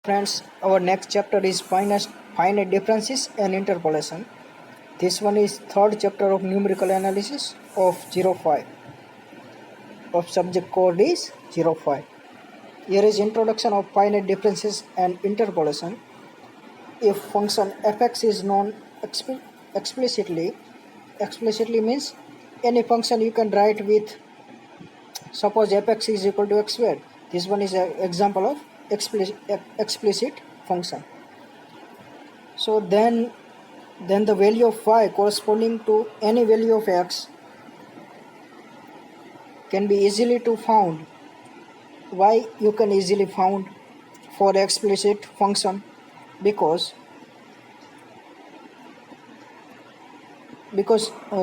Friends, our next chapter is finite differences and interpolation. This one is third chapter of numerical analysis of 05 of subject code is 05. Here is introduction of finite differences and interpolation. If function fx is known explicitly means any function you can write with, suppose fx is equal to x squared. This one is an example of explicit function. So then the value of y corresponding to any value of x can be easily to found. Why you can easily found for explicit function? Because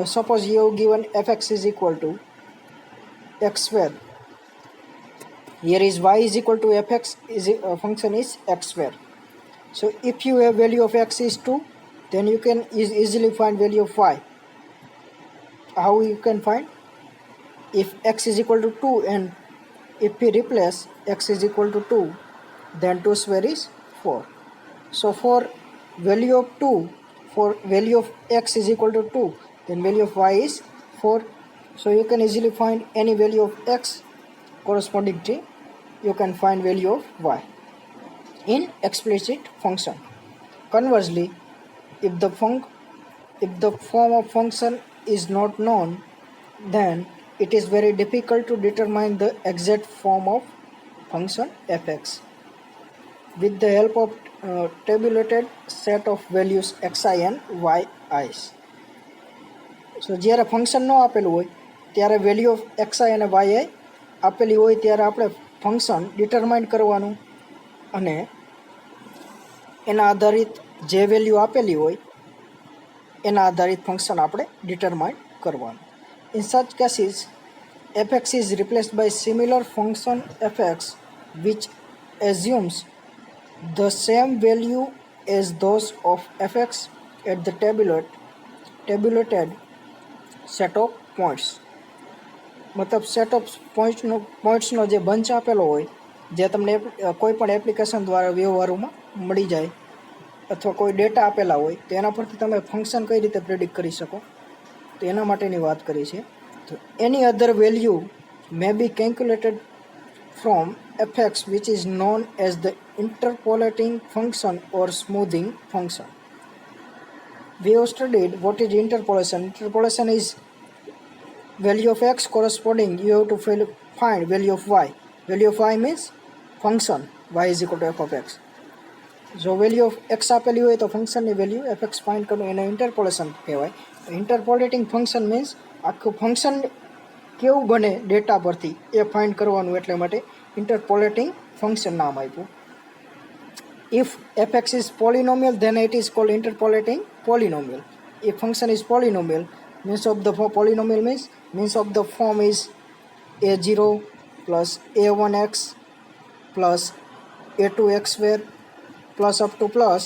suppose you given fx is equal to x square. Here is y is equal to fx is function is x square. So if you have value of x is 2, then you can easily find value of y. How you can find? If x is equal to 2 and if we replace x is equal to 2, then 2 square is 4. So for value of 2, for value of x is equal to 2, then value of y is 4. So you can easily find any value of x corresponding to, you can find value of y in explicit function. Conversely, if the form of function is not known, then it is very difficult to determine the exact form of function fx. With the help of tabulated set of values xi and yi's. So જ્યારે function ન આપેલું હોય ત્યારે value of xi અને yi આપેલી હોય ત્યારે આપણે ફંક્શન ડિટરમાઇન કરવાનું અને એના આધારિત જે વેલ્યુ આપેલી હોય એના આધારિત ફંક્શન આપણે ડિટરમાઇન કરવાનું. In such cases, fx is replaced by similar function fx which assumes the same value as those of fx at the tabulated set of points. मतलब સેટ ઓફ પોઈન્ટ્સનો જે બંચ આપેલો હોય જે તમને કોઈ પણ એપ્લિકેશન દ્વારા વ્યવહારોમાં મળી જાય અથવા કોઈ ડેટા આપેલા હોય તો એના પરથી તમે ફંક્શન કઈ રીતે પ્રેડિક્ટ કરી શકો તો એના માટેની વાત કરી છે. તો any other value may be calculated from fx which is known as the interpolating function or smoothing function. We have studied what is interpolation. Interpolation is value of x corresponding, you have to find value of y. Value of y means function y is equal to f of x. જો value of x આપેલી હોય તો ફંક્શનની value F x find કરવું એને interpolation કહેવાય. Interpolating function means આખું function કેવું બને ડેટા પરથી એ ફાઇન્ડ કરવાનું, એટલે માટે ઇન્ટરપોલેટિંગ ફંક્શન નામ આપ્યું. If fx is polynomial, then it is called interpolating polynomial. If function is polynomial, means of the polynomial means of the form is a0 plus a1x plus a2x square plus up to plus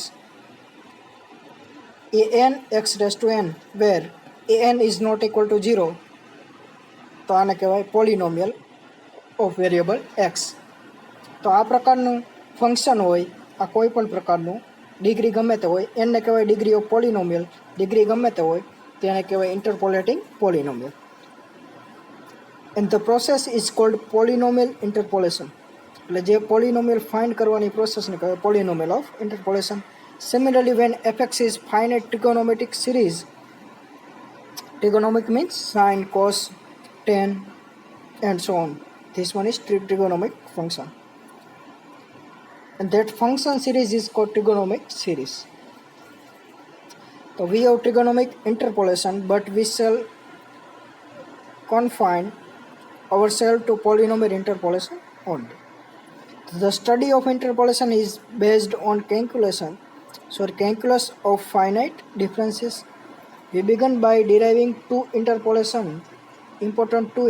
an x raised to n, where an is not equal to 0, તો આને કહેવાય polynomial of variable x. તો આ પ્રકારનું function હોય, આ કોઈ પણ પ્રકારનું ડિગ્રી ગમે તે હોય એને કહેવાય ડિગ્રી ઓફ પોલિનોમિયલ. ડિગ્રી ગમે તે હોય તેને કહેવાય interpolating polynomial. And the process is called polynomial interpolation. એટલે જે પોલિનોમિયલ ફાઇન્ડ કરવાની પ્રોસેસને કહેવાય polynomial of interpolation. Similarly, when fx is finite trigonometric series, trigonometric means sine, cos, tan and so on. This one is trigonometric function, and that function series is called trigonometric series. So we have trigonometric interpolation, but we shall confine ourselves to polynomial interpolation only. The study of interpolation is based on calculus of finite differences. We begin by deriving important two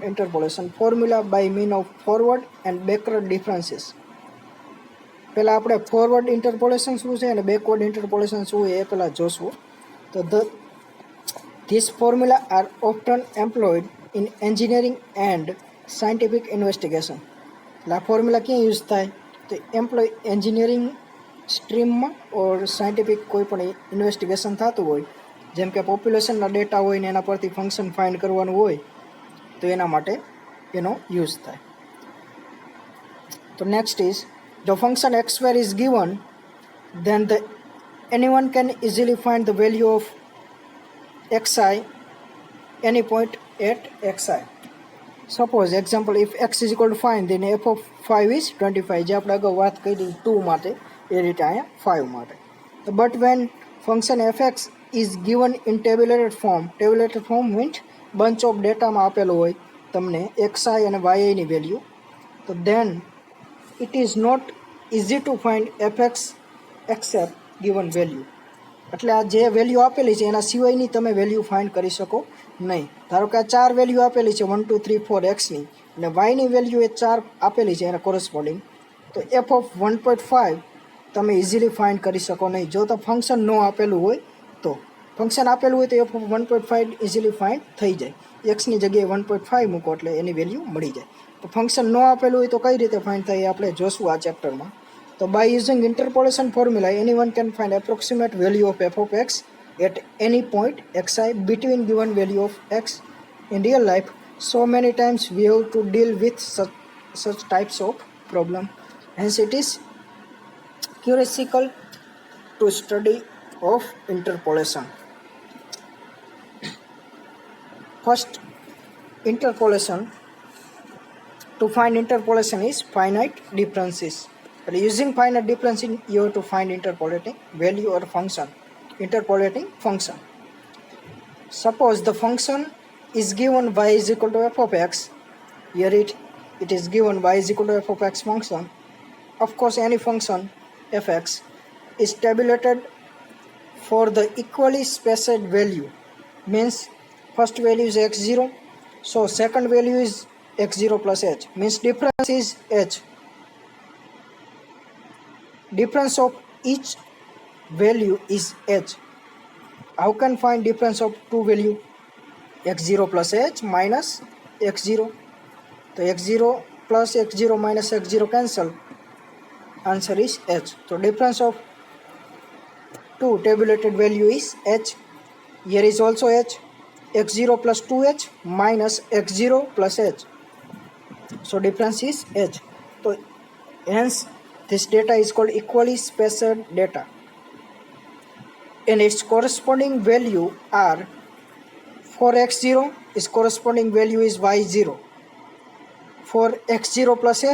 interpolation formula by means of forward and backward differences. પહેલાં આપણે forward interpolation શું છે અને backward interpolation શું છે એ પહેલાં જોશું. તો these formula are often employed in engineering and scientific investigation. એટલે આ ફોર્મ્યુલા ક્યાં યુઝ થાય? તો એમ્પ્લોય એન્જિનિયરિંગ સ્ટ્રીમમાં ઓર સાયન્ટિફિક કોઈ પણ ઇન્વેસ્ટિગેશન થતું હોય, જેમ કે પોપ્યુલેશનના ડેટા હોય ને એના પરથી ફંક્શન ફાઇન્ડ કરવાનું હોય, તો એના માટે એનો યુઝ થાય. તો next is the function x square is given, then anyone can easily find the value of xi any point at xi. Suppose example, if x is equal to 5, then f of 5 is 25. જે આપણે અગાઉ વાત કરી 2 માટે, એ રીતે અહીંયા 5 માટે. But when function fx is given in tabulated form means bunch of ડેટામાં આપેલો હોય તમને xi અને yi ની વેલ્યુ, તો then it is not easy to find fx except given value. એટલે આ જે વેલ્યુ આપેલી છે એના સિવાયની તમે વેલ્યુ ફાઇન્ડ કરી શકો નહીં. ધારો કે આ 4 વેલ્યુ આપેલી છે 1 2 3 4 એક્સની, અને વાયની વેલ્યુ એ 4 આપેલી છે એના કોરસ્પોન્ડિંગ, તો એફ ઓફ 1.5 તમે ઇઝીલી ફાઇન્ડ કરી શકો નહીં. જો તો ફંક્શન ન આપેલું હોય તો, ફંક્શન આપેલું હોય તો એફ ઓફ 1.5 ઇઝીલી ફાઇન્ડ થઈ જાય. એક્સની જગ્યાએ 1.5 મૂકો એટલે એની વેલ્યુ મળી જાય. તો ફંક્શન ન આપેલું હોય તો કઈ રીતે ફાઇન્ડ થાય એ આપણે જોશું આ ચેપ્ટરમાં. So by using interpolation formula, anyone can find approximate value of f of x at any point xi between given value of x. In real life, so many times we have to deal with such types of problem. Hence it is curiosical to study of interpolation. First, interpolation. To find interpolation is finite differences. But using finite difference, you have to find interpolating value or function. Interpolating function. Suppose the function is given y is equal to f of x. Here it is given y is equal to f of x function. Of course, any function fx is tabulated for the equally spaced value. Means first value is x0. So second value is x0 plus h. Means difference is h. Difference of each value is h. How can find difference of two value? x0 plus h minus x0. So x0 plus x0 minus x0 cancel. Answer is h. So difference of two tabulated value is h. Here is also h. x0 plus 2h minus x0 plus h. So difference is h. So hence this data is called equally spaced data, and its corresponding value are, for x0 its corresponding value is y0. For x0 plus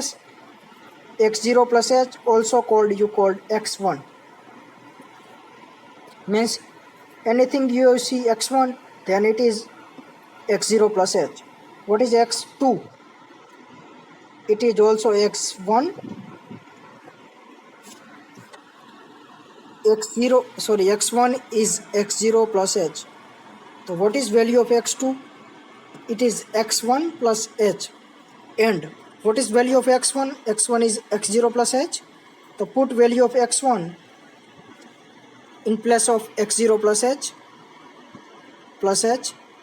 h, also called x1. Means anything you see x1, then it is x0 plus h. What is x2? It is also x1. x1 is x0 plus h. So what is value of x2? It is x1 plus h. And what is value of x1? x1 is x0 plus h. So put value of x1 in place of x0 plus h.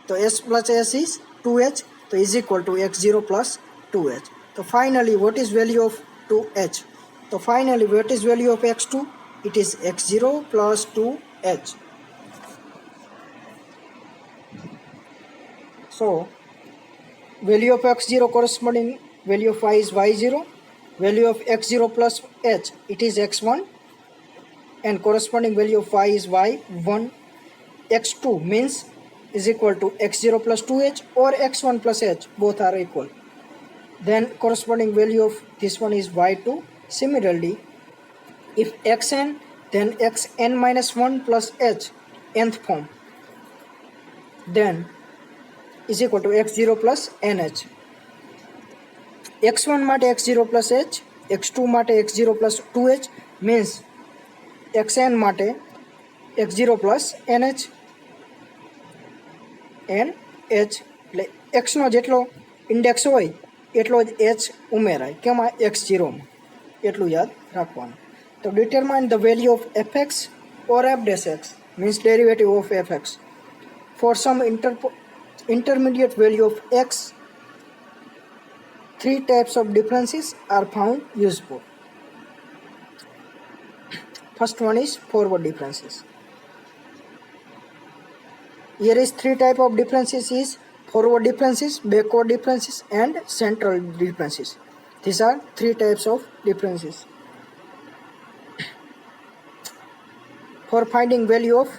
So s plus s is 2h. So is equal to x0 plus 2h. So finally, what is value of 2h? So finally, what is value of x2? It is x0 plus 2h. So value of x0 corresponding value of y is y0. Value of x0 plus h, it is x1. And corresponding value of y is y1. x2 means is equal to x0 plus 2h or x1 plus h. Both are equal. Then corresponding value of this one is y2. Similarly, if xn, then xn minus 1 plus h, nth form, then is equal to x0 plus nh. x1 માટે x0 plus h, x2 માટે x0 plus 2h, means xn માટે x0 plus nh. nh એટલે x નો જેટલો index હોય એટલો જ h ઉમેરાય. કેમાં? x0 માં. એટલું યાદ રાખવાનું. તો determine the value of fx or f dash x, means derivative of fx. For some intermediate value of x, three types of differences are found useful. First one is forward differences. Here is three type of differences is forward differences, backward differences and central differences. These are three types of differences. For finding value of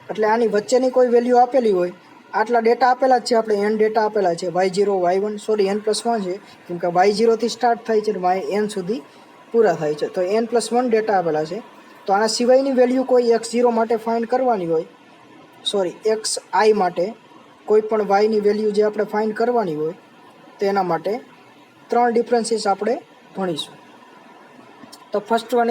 એટલે આની વચ્ચેની કોઈ value આપેલી હોય, આટલા data આપેલા જ છે, આપણે n ડેટા આપેલા છે, y0 y1 સોરી n+1 છે, કેમ કે y0થી સ્ટાર્ટ થાય છે અને yn સુધી પૂરા થાય છે, તો n+1 ડેટા આપેલા છે. તો આના સિવાયની વેલ્યુ કોઈ x0 માટે ફાઇન્ડ કરવાની હોય, સોરી xi માટે કોઈ પણ yની વેલ્યુ જે આપણે ફાઇન્ડ કરવાની હોય, તો એના માટે ત્રણ ડિફરન્સીસ આપણે ભણીશું. તો ફર્સ્ટ વન